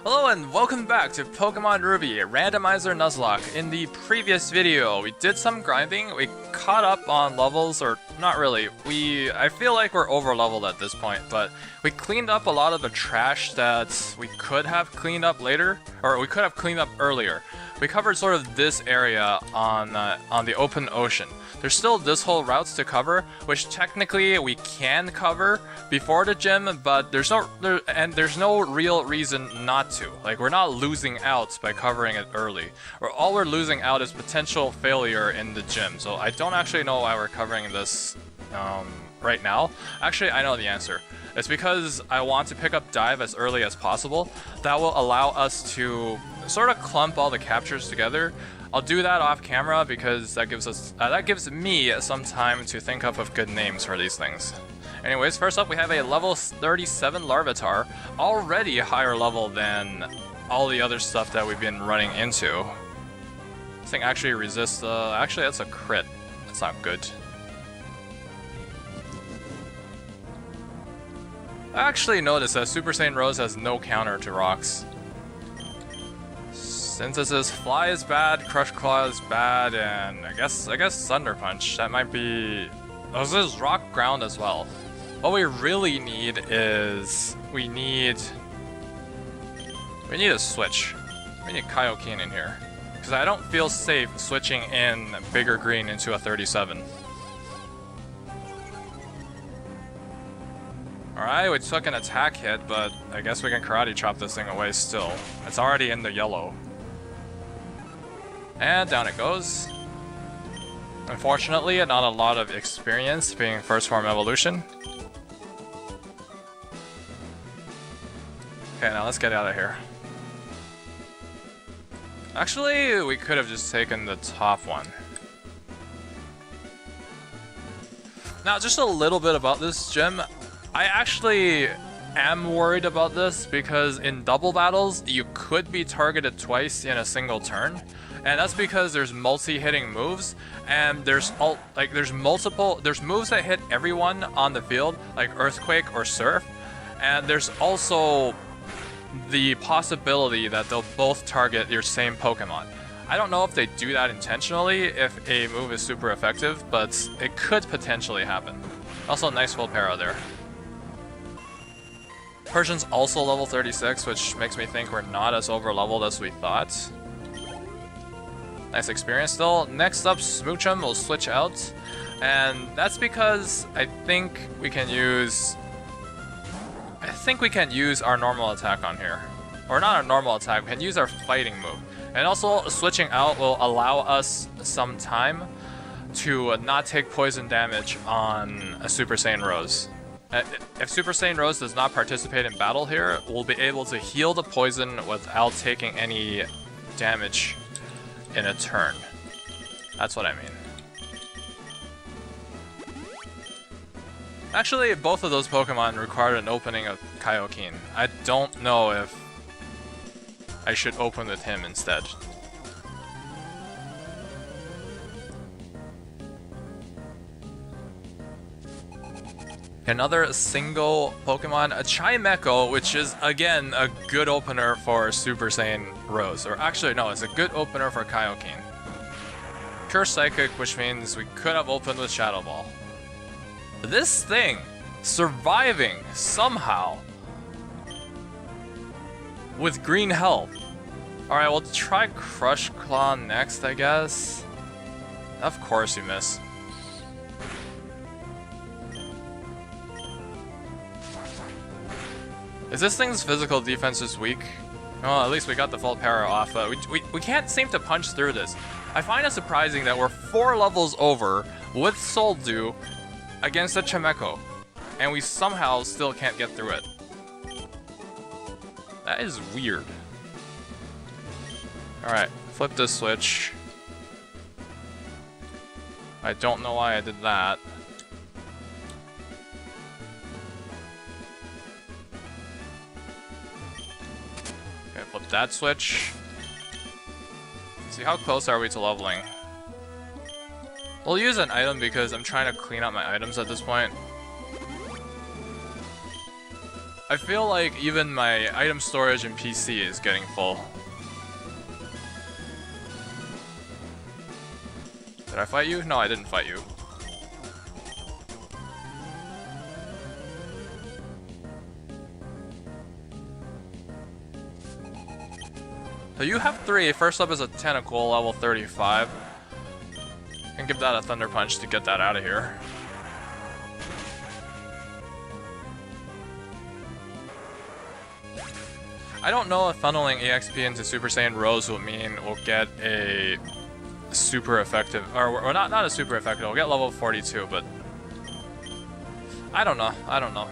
Hello and welcome back to Pokemon Ruby, Randomizer Nuzlocke. In the previous video, we did some grinding, we caught up on levels, or not really. I feel like we're over leveled at this point, but we cleaned up a lot of the trash that we could have cleaned up later, or we could have cleaned up earlier. We covered sort of this area on the open ocean. There's still this whole routes to cover, which technically we can cover before the gym, but there's no real reason not to. Like, we're not losing out by covering it early. All we're losing out is potential failure in the gym. So I don't actually know why we're covering this right now. Actually, I know the answer. It's because I want to pick up Dive as early as possible. That will allow us to sort of clump all the captures together. I'll do that off camera because that gives me some time to think up of good names for these things. Anyways, first up we have a level 37 Larvitar, already a higher level than all the other stuff that we've been running into. This thing actually resists, actually that's a crit. That's not good. I actually noticed that Super Saiyan Rose has no counter to rocks. Synthesis, Fly is bad, Crush Claw is bad, and I guess Thunder Punch. That might be... Oh, this is Rock Ground as well. What we really need is... We need a switch. We need Kaioken in here. Because I don't feel safe switching in Bigger Green into a 37. Alright, we took an attack hit, but I guess we can Karate Chop this thing away still. It's already in the yellow. And down it goes. Unfortunately, not a lot of experience being first form evolution. Okay, now let's get out of here. Actually, we could have just taken the top one. Now, just a little bit about this gym. I actually am worried about this because in double battles, you could be targeted twice in a single turn. And that's because there's multi-hitting moves, and there's moves that hit everyone on the field, like Earthquake or Surf, and there's also the possibility that they'll both target your same Pokemon. I don't know if they do that intentionally if a move is super effective, but it could potentially happen. Also, nice full para there. Persian's also level 36, which makes me think we're not as over-leveled as we thought. Nice experience still. Next up, Smoochum will switch out, and that's because I think we can use our normal attack on here. Or not our normal attack, we can use our fighting move. And also, switching out will allow us some time to not take poison damage on a Super Saiyan Rose. If Super Saiyan Rose does not participate in battle here, we'll be able to heal the poison without taking any damage in a turn. That's what I mean. Actually, both of those Pokemon required an opening of Kaioken. I don't know if I should open with him instead. Another single Pokemon, a Chimecho, which is, again, a good opener for Super Saiyan Rose. Or actually, no, it's a good opener for Kaioken. Pure Psychic, which means we could have opened with Shadow Ball. This thing, surviving, somehow, with green health. Alright, we'll try Crush Claw next, I guess. Of course you miss. Is this thing's physical defense is weak? Well, at least we got the full para off. We can't seem to punch through this. I find it surprising that we're 4 levels over with Soul Dew against a Chimecho, and we somehow still can't get through it. That is weird. Alright, flip this switch. I don't know why I did that. Flip that switch. See, how close are we to leveling? We'll use an item because I'm trying to clean up my items at this point. I feel like even my item storage in PC is getting full. Did I fight you? No, I didn't fight you. So you have 3. First up is a Tentacle, level 35. And give that a Thunder Punch to get that out of here. I don't know if funneling EXP into Super Saiyan Rose will mean we'll get a super effective, or not a super effective, we'll get level 42, but I don't know.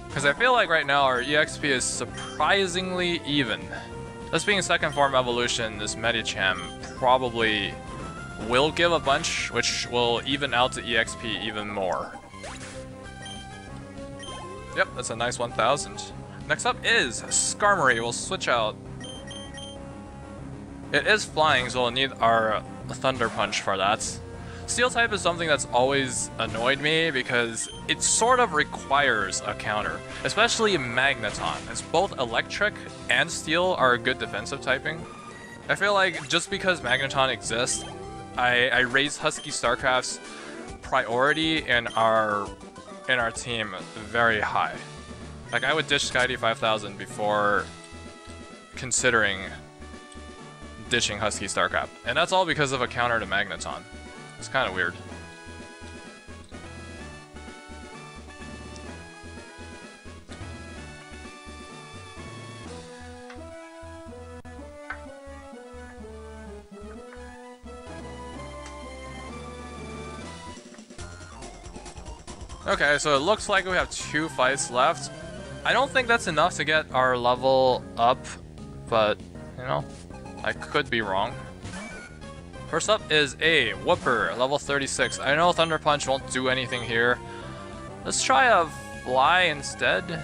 Because I feel like right now our EXP is surprisingly even. This being second form evolution, this Medicham probably will give a bunch, which will even out the EXP even more. Yep, that's a nice 1000. Next up is Skarmory. We'll switch out. It is flying, so we'll need our Thunder Punch for that. Steel type is something that's always annoyed me because it sort of requires a counter, especially Magneton, as both electric and steel are good defensive typing. I feel like just because Magneton exists, I raise Husky Starcraft's priority in our team very high. Like, I would ditch Skydee 5000 before considering ditching Husky Starcraft, and that's all because of a counter to Magneton. It's kind of weird. Okay, so it looks like we have 2 fights left. I don't think that's enough to get our level up, but, you know, I could be wrong. First up is a Whooper, level 36. I know Thunder Punch won't do anything here. Let's try a Fly instead.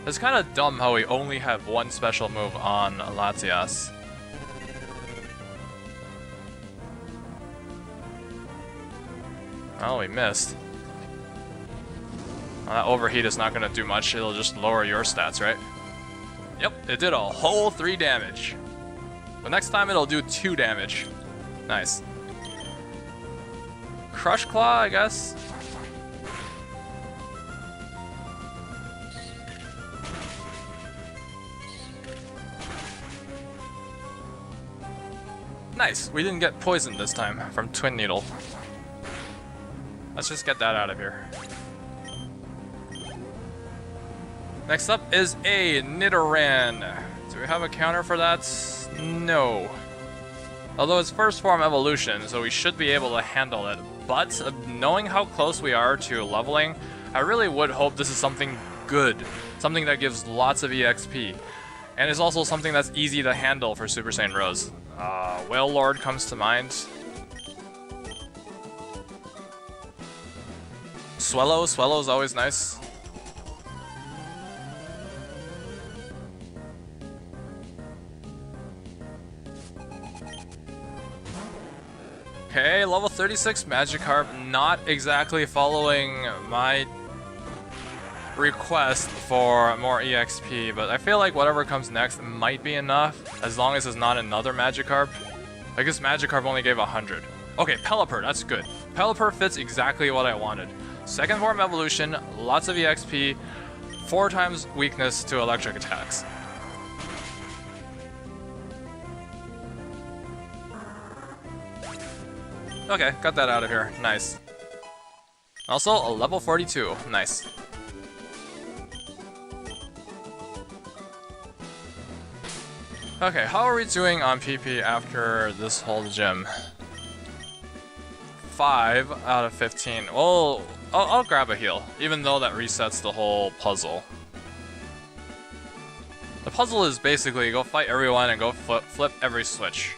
It's kind of dumb how we only have 1 special move on Latias. Oh, we missed. Well, that Overheat is not going to do much. It'll just lower your stats, right? Yep, it did a whole 3 damage. But next time it'll do 2 damage. Nice. Crush Claw, I guess? Nice, we didn't get poisoned this time from Twin Needle. Let's just get that out of here. Next up is a Nidoran. Do we have a counter for that? No. Although it's first form evolution, so we should be able to handle it. But knowing how close we are to leveling, I really would hope this is something good. Something that gives lots of EXP. And is also something that's easy to handle for Super Saiyan Rose. Whale Lord comes to mind. Swellow's always nice. Okay, level 36 Magikarp, not exactly following my request for more EXP, but I feel like whatever comes next might be enough, as long as it's not another Magikarp. I guess Magikarp only gave 100. Okay, Pelipper, that's good. Pelipper fits exactly what I wanted. Second form evolution, lots of EXP, 4 times weakness to electric attacks. Okay, got that out of here. Nice. Also, a level 42. Nice. Okay, how are we doing on PP after this whole gym? 5 out of 15. Well, I'll grab a heal, even though that resets the whole puzzle. The puzzle is basically go fight everyone and go flip every switch.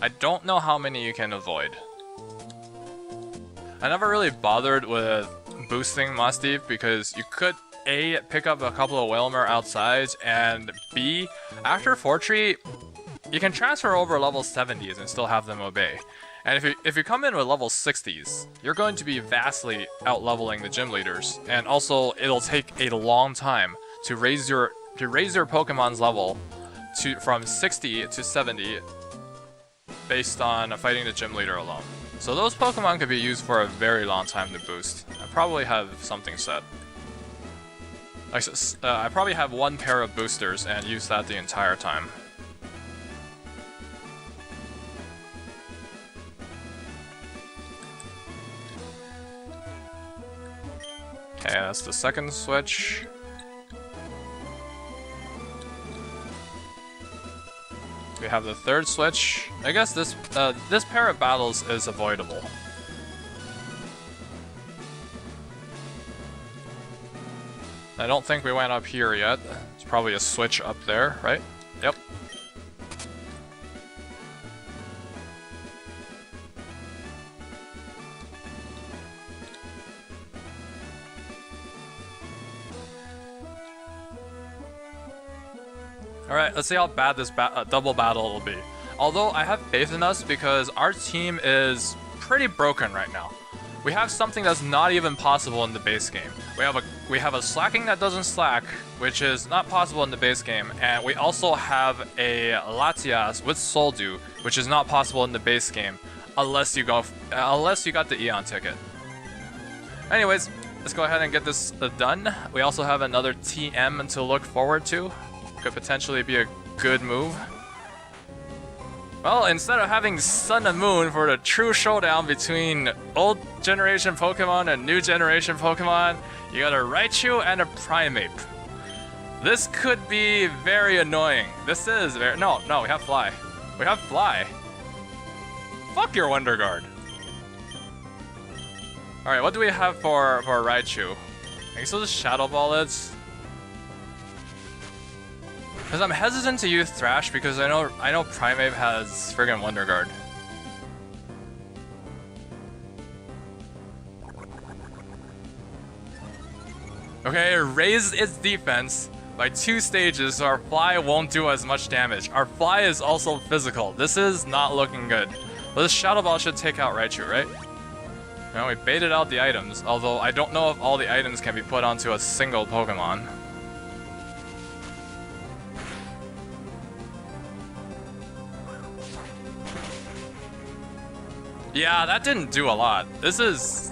I don't know how many you can avoid. I never really bothered with boosting Mossdeep because you could A, pick up a couple of Wailmer outside, and B, after Fortree, you can transfer over level 70s and still have them obey. And if you come in with level 60s, you're going to be vastly out-leveling the gym leaders. And also, it'll take a long time to raise your Pokemon's level from 60 to 70 based on fighting the gym leader alone. So those Pokemon could be used for a very long time to boost. I probably have something set. I probably have one pair of boosters and use that the entire time. Okay, that's the second switch. We have the third switch. I guess this pair of battles is avoidable. I don't think we went up here yet. It's probably a switch up there, right? Yep. Alright, let's see how bad this double battle will be. Although I have faith in us because our team is pretty broken right now. We have something that's not even possible in the base game. We have a slacking that doesn't slack, which is not possible in the base game, and we also have a Latias with Soldew, which is not possible in the base game, unless you got the Eon ticket. Anyways, let's go ahead and get this done. We also have another TM to look forward to. Could potentially be a good move. Well, instead of having Sun and Moon for the true showdown between old generation Pokemon and new generation Pokemon, you got a Raichu and a Primeape. This could be very annoying. This is very... No, we have Fly. We have Fly. Fuck your Wonder Guard. Alright, what do we have for Raichu? I guess we'll just Shadow Ball it. Because I'm hesitant to use Thrash because I know Primeape has friggin' Wonder Guard. Okay, it raised its defense by 2 stages so our Fly won't do as much damage. Our Fly is also physical. This is not looking good. But this Shadow Ball should take out Raichu, right? Now we baited out the items, although I don't know if all the items can be put onto a single Pokemon. Yeah, that didn't do a lot. This is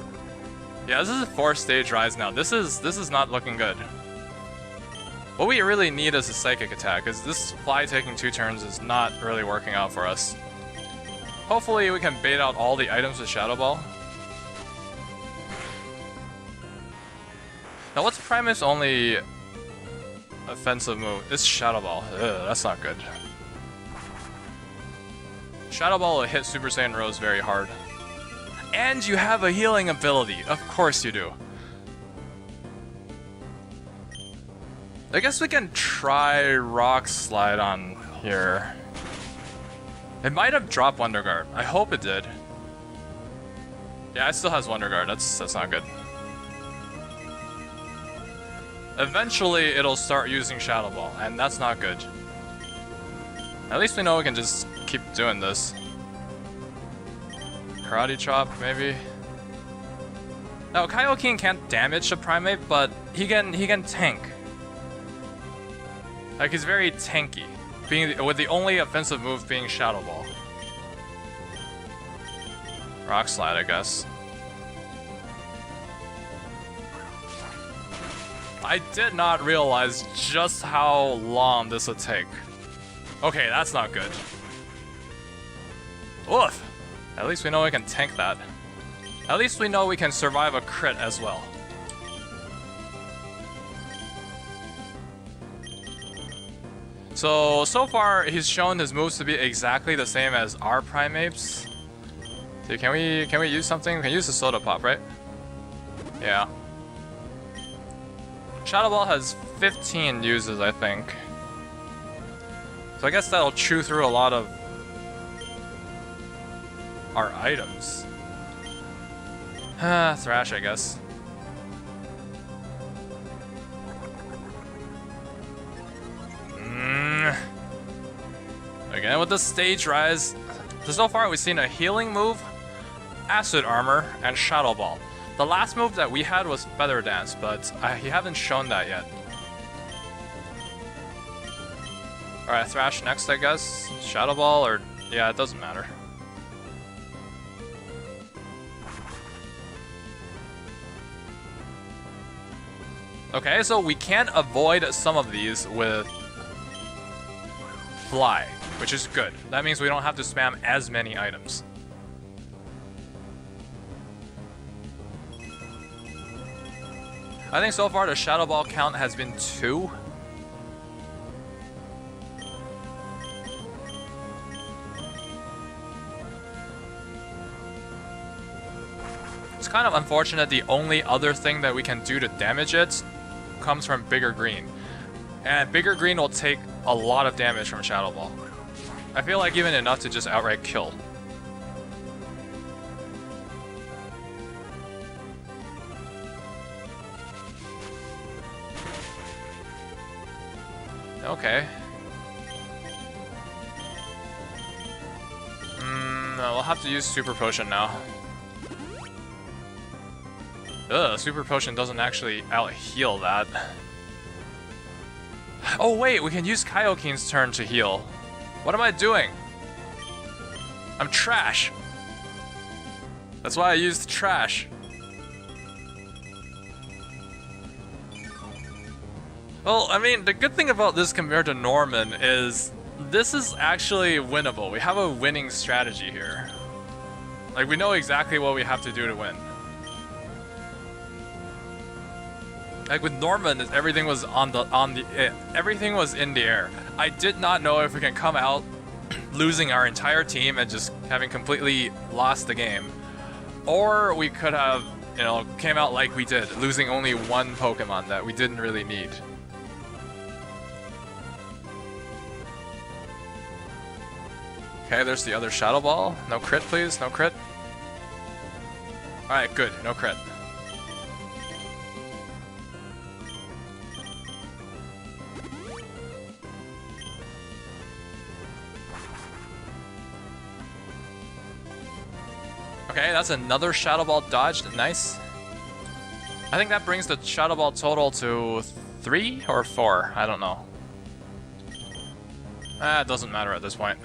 a 4-stage rise now. This is not looking good. What we really need is a Psychic attack, because this Fly taking 2 turns is not really working out for us. Hopefully we can bait out all the items with Shadow Ball. Now what's Primeape's only offensive move? It's Shadow Ball. Ugh, that's not good. Shadow Ball will hit Super Saiyan Rose very hard. And you have a healing ability. Of course you do. I guess we can try Rock Slide on here. It might have dropped Wonder Guard. I hope it did. Yeah, it still has Wonder Guard. That's not good. Eventually, it'll start using Shadow Ball, and that's not good. At least we know we can just keep doing this. Karate Chop, maybe. Now, Kaioken can't damage a Primeape, but he can tank. Like, he's very tanky, with the only offensive move being Shadow Ball. Rock Slide, I guess. I did not realize just how long this would take. Okay, that's not good. Oof! At least we know we can tank that. At least we know we can survive a crit as well. So far he's shown his moves to be exactly the same as our Primeapes. So can we use something? We can use the Soda Pop, right? Yeah. Shadow Ball has 15 uses, I think. So I guess that'll chew through a lot of our items. Thrash, I guess. Again with the stage rise. So far we've seen a healing move, acid armor, and shadow ball. The last move that we had was feather dance, but he haven't shown that yet. Alright, Thrash next, I guess. Shadow ball, or yeah, it doesn't matter. Okay, so we can avoid some of these with fly, which is good. That means we don't have to spam as many items. I think so far the Shadow Ball count has been 2. It's kind of unfortunate the only other thing that we can do to damage it comes from Bigger Green. And Bigger Green will take a lot of damage from Shadow Ball. I feel like even enough to just outright kill. Okay. We'll have to use Super Potion now. Ugh, Super Potion doesn't actually out-heal that. Oh wait, we can use Kaioken's turn to heal. What am I doing? I'm trash. That's why I used trash. Well, I mean, the good thing about this compared to Norman is this is actually winnable. We have a winning strategy here. Like, we know exactly what we have to do to win. Like with Norman, everything was everything was in the air. I did not know if we can come out losing our entire team and just having completely lost the game, or we could have, you know, came out like we did, losing only one Pokemon that we didn't really need. Okay, there's the other Shadow Ball. No crit, please. No crit. Alright, good. No crit. Okay, that's another Shadow Ball dodged. Nice. I think that brings the Shadow Ball total to 3 or 4. I don't know. It doesn't matter at this point.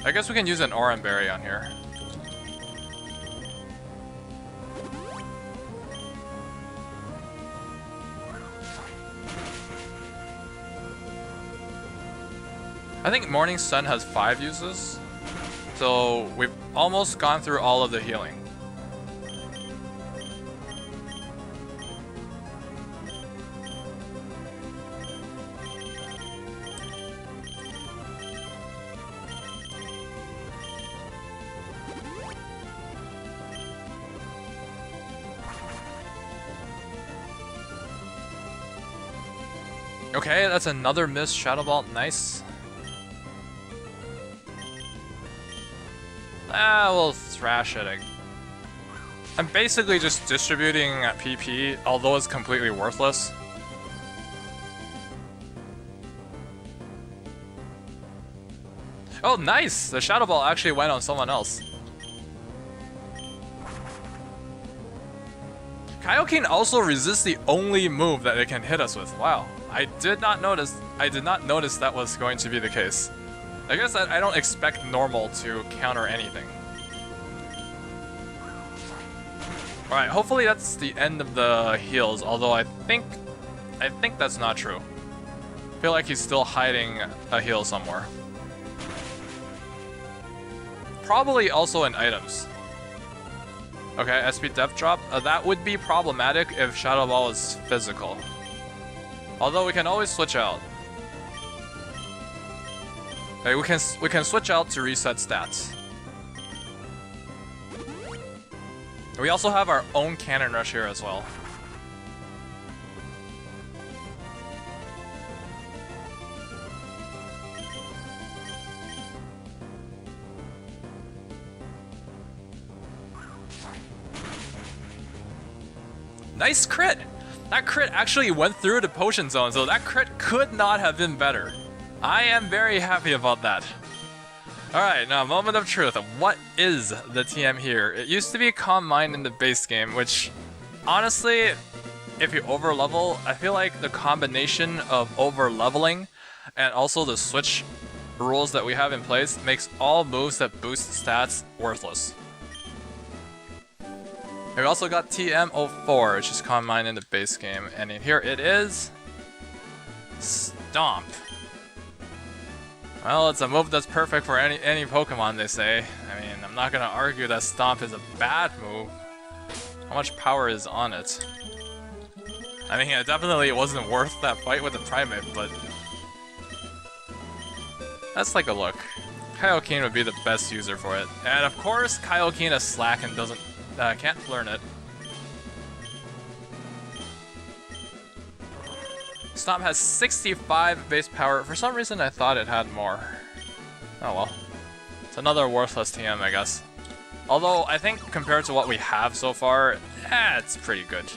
I guess we can use an Oran Berry on here. I think Morning Sun has 5 uses. So we've almost gone through all of the healing. Okay, that's another missed Shadow Ball. Nice. We'll thrash it. I'm basically just distributing PP, although it's completely worthless. Oh, nice! The Shadow Ball actually went on someone else. Kaioken also resists the only move that it can hit us with. Wow, I did not notice that was going to be the case. I guess I don't expect normal to counter anything. Alright, hopefully that's the end of the heals, although I think that's not true. I feel like he's still hiding a heal somewhere. Probably also in items. Okay, SP Depth Drop. That would be problematic if Shadow Ball is physical. Although we can always switch out. Okay, we can switch out to reset stats. We also have our own Cannon Rush here as well. Nice crit! That crit actually went through the potion zone, so that crit could not have been better. I am very happy about that. Alright, now moment of truth. What is the TM here? It used to be Calm Mind in the base game, which honestly, if you over level, I feel like the combination of over leveling and also the switch rules that we have in place makes all moves that boost stats worthless. We also got TM04, which is Calm Mind in the base game, and in here it is Stomp. Well, it's a move that's perfect for any Pokemon, they say. I mean, I'm not gonna argue that Stomp is a bad move. How much power is on it? I mean, it definitely wasn't worth that fight with the Primate, but let's take a look. Kaioken would be the best user for it. And of course, Kaioken is slack and can't learn it. Stomp has 65 base power. For some reason, I thought it had more. Oh well. It's another worthless TM, I guess. Although, I think compared to what we have so far, it's pretty good.